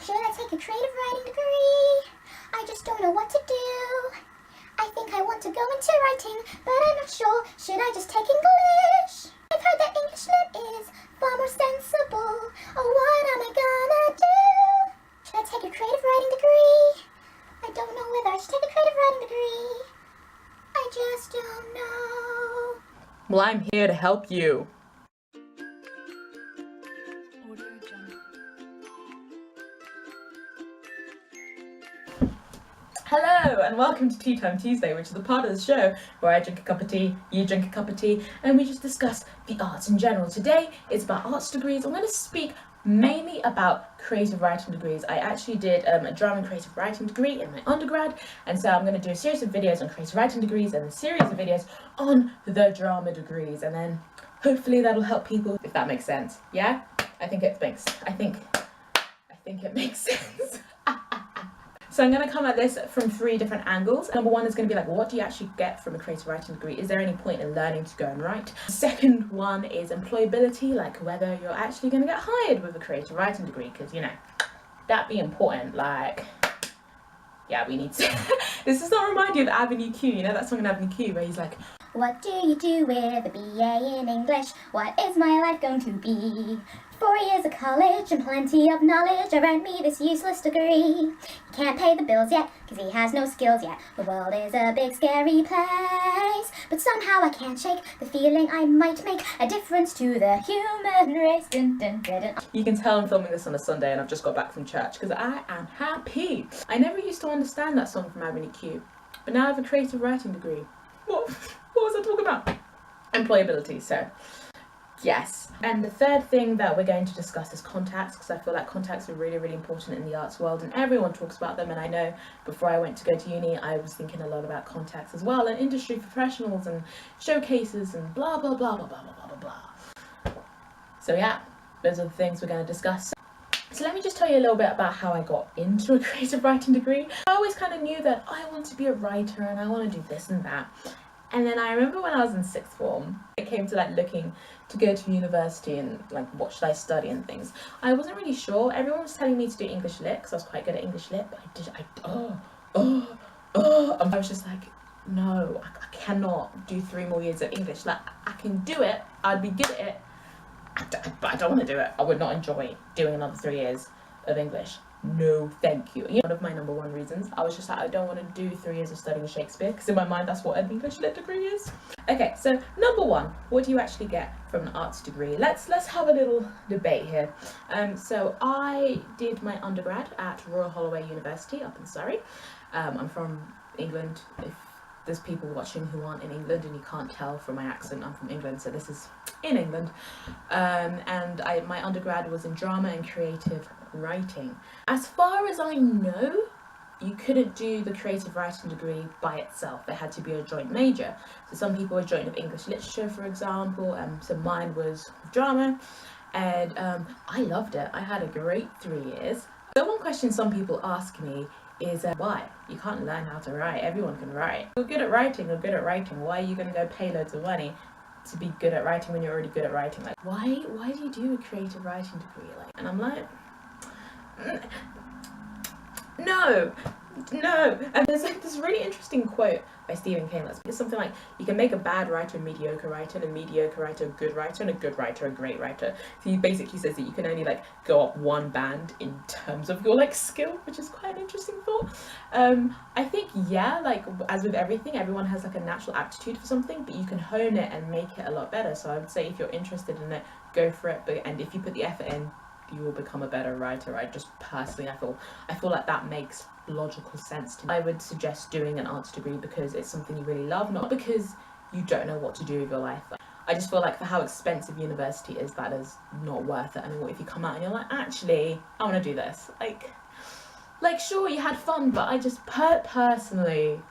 Should I take a creative writing degree? I just don't know what to do. I think I want to go into writing, but I'm not sure. Should I just take English? I've heard that English lit is far more sensible. Oh, what am I gonna do? Should I take a creative writing degree? I don't know whether I should take a creative writing degree. I just don't know. Well, I'm here to help you. Hello and welcome to Tea Time Tuesday, which is the part of the show where I drink a cup of tea, you drink a cup of tea, and we just discuss the arts in general. Today it's about arts degrees. I'm going to speak mainly about creative writing degrees. I actually did a drama and creative writing degree in my undergrad, and so I'm going to do a series of videos on creative writing degrees and a series of videos on the drama degrees, and then hopefully that'll help people, if that makes sense. Yeah? I think it makes sense. So I'm going to come at this from 3 different angles. Number 1 is going to be like, what do you actually get from a creative writing degree? Is there any point in learning to go and write? The second one is employability, like whether you're actually going to get hired with a creative writing degree, because, you know, that'd be important. Like, yeah, we need to. This does not remind you of Avenue Q, you know that song in Avenue Q where he's like, what do you do with a BA in English? What is my life going to be? 4 years of college and plenty of knowledge have earned me this useless degree. He can't pay the bills yet, cause he has no skills yet. The world is a big scary place, but somehow I can't shake the feeling I might make a difference to the human race. Dun, dun, dun, dun. You can tell I'm filming this on a Sunday and I've just got back from church because I am happy. I never used to understand that song from Avenue Q, but now I have a creative writing degree. What was I talking about? Employability, so yes. And the third thing that we're going to discuss is contacts, because I feel like contacts are really, really important in the arts world and everyone talks about them. And I know before I went to go to uni, I was thinking a lot about contacts as well, and industry professionals and showcases and blah, blah, blah, blah, blah, blah, blah, blah. So yeah, those are the things we're going to discuss. So let me just tell you a little bit about how I got into a creative writing degree. I always kind of knew that I want to be a writer and I want to do this and that. And then I remember when I was in 6th form, it came to like looking to go to university and like what should I study and things. I wasn't really sure. Everyone was telling me to do English Lit because I was quite good at English Lit, but I was just like, no, I cannot do 3 more years of English. Like, I can do it, I'd be good at it, but I don't want to do it. I would not enjoy doing another 3 years of English. No, thank you. One of my number 1 reasons, I was just like, I don't want to do 3 years of studying Shakespeare, because in my mind that's what an English Lit degree is. Okay, so number 1, what do you actually get from an arts degree? Let's have a little debate here. So I did my undergrad at Royal Holloway University up in Surrey. I'm from England. If there's people watching who aren't in England and you can't tell from my accent, I'm from England, so this is in England. And my undergrad was in drama and creative writing. As far as I know, you couldn't do the creative writing degree by itself. It had to be a joint major. So some people were joint of English literature, for example, so mine was drama, and I loved it. I had a great 3 years. The one question some people ask me is why? You can't learn how to write. Everyone can write. You're good at writing, you're good at writing. Why are you going to go pay loads of money to be good at writing when you're already good at writing? Like, why do you do a creative writing degree? Like, and I'm like, no. And there's like this really interesting quote by Stephen King that's something like, you can make a bad writer a mediocre writer, and a mediocre writer a good writer, and a good writer a great writer. So he basically says that you can only like go up 1 band in terms of your like skill, which is quite an interesting thought. I think, yeah, like as with everything, everyone has like a natural aptitude for something, but you can hone it and make it a lot better. So I would say if you're interested in it, go for it, and if you put the effort in, you will become a better writer. I just personally, I feel like that makes logical sense to me. I would suggest doing an arts degree because it's something you really love, not because you don't know what to do with your life. I just feel like for how expensive university is, that is not worth it. And what if you come out and you're like, actually, I want to do this. Like sure, you had fun, but I just personally,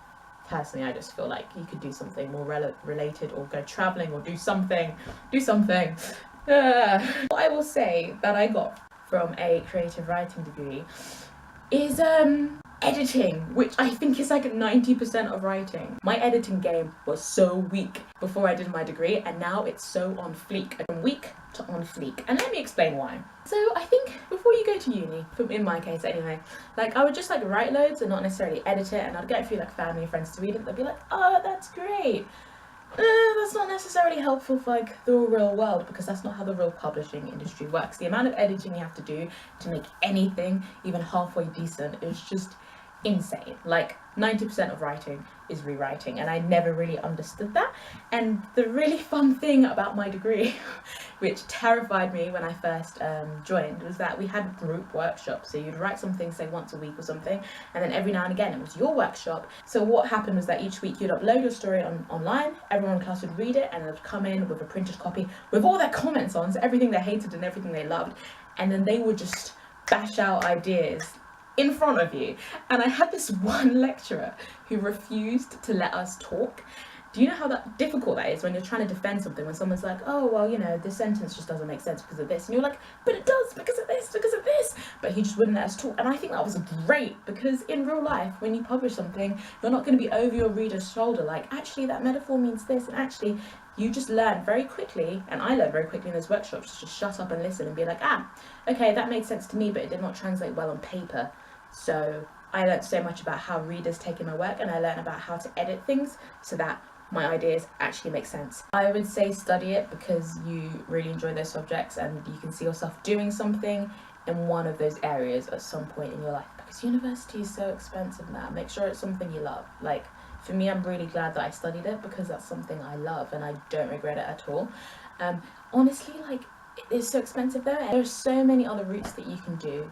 I just feel like you could do something more related, or go traveling, or do something. What I will say that I got from a creative writing degree is editing, which I think is like 90% of writing. My editing game was so weak before I did my degree, and now it's so on fleek. From weak to on fleek. And let me explain why. So I think before you go to uni, in my case anyway, like I would just like write loads and not necessarily edit it, and I'd get a few like family and friends to read it. They'd be like, oh, that's great. That's not necessarily helpful for like the real world, because that's not how the real publishing industry works. The amount of editing you have to do to make anything even halfway decent is just insane. Like 90% of writing is rewriting, and I never really understood that. And the really fun thing about my degree, which terrified me when I first joined, was that we had group workshops. So you'd write something, say once a week or something, and then every now and again it was your workshop. So what happened was that each week you'd upload your story online, everyone in class would read it, and they'd come in with a printed copy with all their comments on, so everything they hated and everything they loved, and then they would just bash out ideas in front of you. And I had this one lecturer who refused to let us talk. Do you know how difficult that is when you're trying to defend something, when someone's like, oh, well, you know, this sentence just doesn't make sense because of this, and you're like, but it does because of this, because of this, but he just wouldn't let us talk. And I think that was great, because in real life, when you publish something, you're not going to be over your reader's shoulder like, actually that metaphor means this, and actually you just learn very quickly, and I learned very quickly in those workshops, to just shut up and listen and be like, okay, that made sense to me, but it did not translate well on paper. So I learned so much about how readers take in my work, and I learned about how to edit things so that my ideas actually make sense. I would say study it because you really enjoy those subjects, and you can see yourself doing something in one of those areas at some point in your life, because university is so expensive now. Make sure it's something you love. Like for me, I'm really glad that I studied it, because that's something I love and I don't regret it at all. Honestly, like it's so expensive though, and there's so many other routes that you can do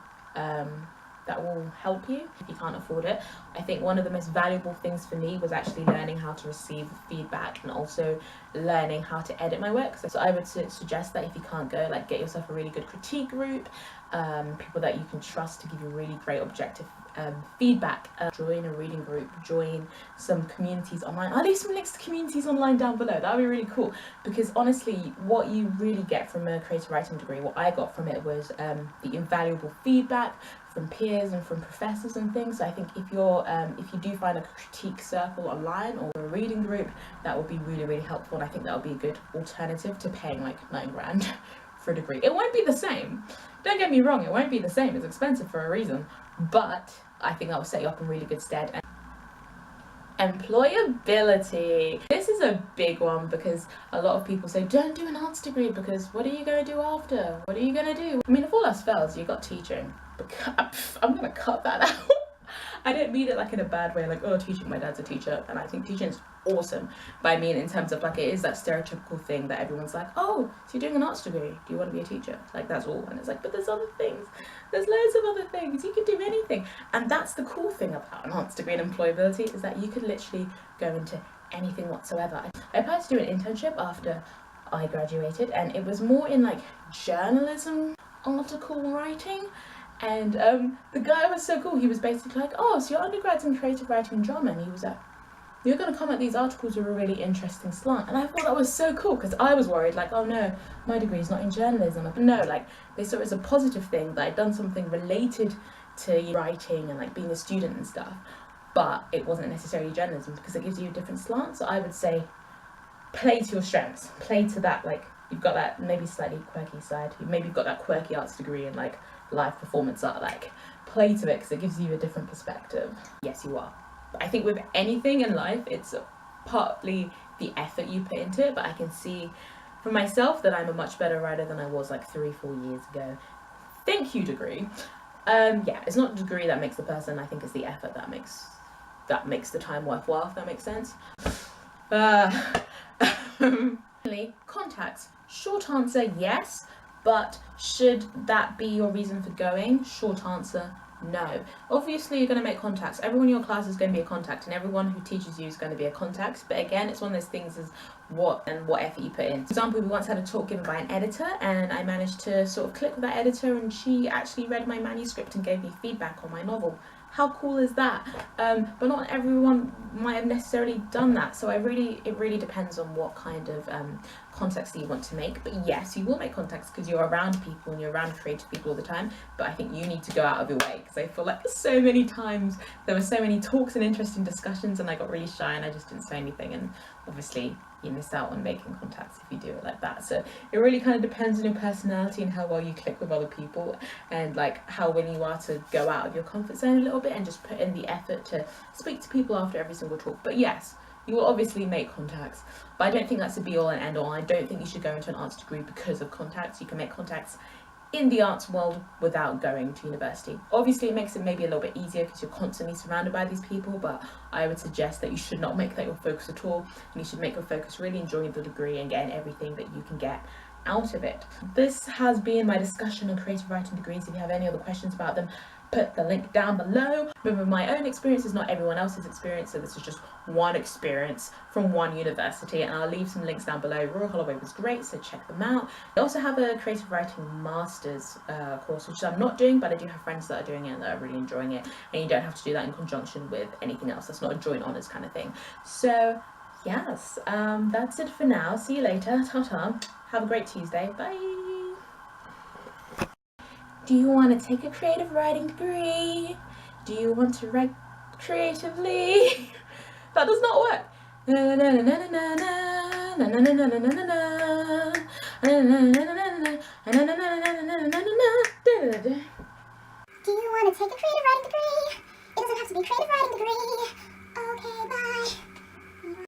that will help you if you can't afford it. I think one of the most valuable things for me was actually learning how to receive feedback, and also learning how to edit my work. So I would suggest that if you can't go, like get yourself a really good critique group, people that you can trust to give you really great objective feedback. Join a reading group, join some communities online. I'll leave some links to communities online down below. That would be really cool, because honestly what you really get from a creative writing degree, what I got from it, was the invaluable feedback from peers and from professors and things. So I think if you do find a critique circle online or a reading group, that would be really, really helpful, and I think that would be a good alternative to paying like £9 for a degree. It won't be the same, don't get me wrong, it won't be the same, it's expensive for a reason, but I think that will set you up in really good stead. Employability. This is a big one, because a lot of people say don't do an arts degree, because what are you going to do after? What are you going to do? I mean, if all else fails, you got teaching. I'm going to cut that out. I don't mean it like in a bad way, like, oh, teaching, my dad's a teacher, and I think teaching is awesome, but I mean in terms of like, it is that stereotypical thing that everyone's like, oh, so you're doing an arts degree, do you want to be a teacher? Like, that's all. And it's like, but there's other things, there's loads of other things, you can do anything. And that's the cool thing about an arts degree and employability, is that you could literally go into anything whatsoever. I applied to do an internship after I graduated, and it was more in like journalism, article writing. And the guy was so cool. He was basically like, oh, so your undergrad's in creative writing and drama, and he was like, you're going to come at these articles with a really interesting slant. And I thought that was so cool, because I was worried, like, oh no, my degree's not in journalism. But no, like, they saw it as a positive thing that I'd done something related to writing and like being a student and stuff, but it wasn't necessarily journalism, because it gives you a different slant. So I would say play to your strengths, play to that, like, you've got that maybe slightly quirky side, maybe you've got that quirky arts degree and like live performance art, like play to it, because it gives you a different perspective. Yes, you are. But I think with anything in life, it's partly the effort you put into it, but I can see for myself that I'm a much better writer than I was like 3-4 years ago. Thank you, degree. Yeah, it's not the degree that makes the person, I think it's the effort that makes the time worthwhile, if that makes sense. Contacts. Short answer, yes. But should that be your reason for going? Short answer, no. Obviously you're going to make contacts. Everyone in your class is going to be a contact, and everyone who teaches you is going to be a contact. But again, it's one of those things as what effort you put in. For example, we once had a talk given by an editor, and I managed to sort of click with that editor, and she actually read my manuscript and gave me feedback on my novel. How cool is that? But not everyone might have necessarily done that. So it really depends on what kind of context that you want to make. But yes, you will make contacts because you're around people and you're around creative people all the time. But I think you need to go out of your way, because I feel like so many times there were so many talks and interesting discussions and I got really shy and I just didn't say anything, and obviously you miss out on making contacts if you do it like that. So it really kind of depends on your personality and how well you click with other people, and like how willing you are to go out of your comfort zone a little bit and just put in the effort to speak to people after every single talk. But yes, you will obviously make contacts, but I don't think that's a be all and end all. I don't think you should go into an arts degree because of contacts. You can make contacts in the arts world without going to university. Obviously it makes it maybe a little bit easier because you're constantly surrounded by these people, but I would suggest that you should not make that your focus at all, and you should make your focus really enjoying the degree and getting everything that you can get out of it. This has been my discussion on creative writing degrees. If you have any other questions about them, put the link down below. Remember, my own experience is not everyone else's experience, so this is just one experience from one university, and I'll leave some links down below. Royal Holloway was great, so check them out. I also have a creative writing master's course, which I'm not doing, but I do have friends that are doing it and that are really enjoying it, and you don't have to do that in conjunction with anything else. That's not a joint honours kind of thing. So yes, that's it for now. See you later. Ta-ta. Have a great Tuesday. Bye. Do you want to take a creative writing degree? Do you want to write creatively? That does not work. Na na na na na na na na na na na na na na na na na na.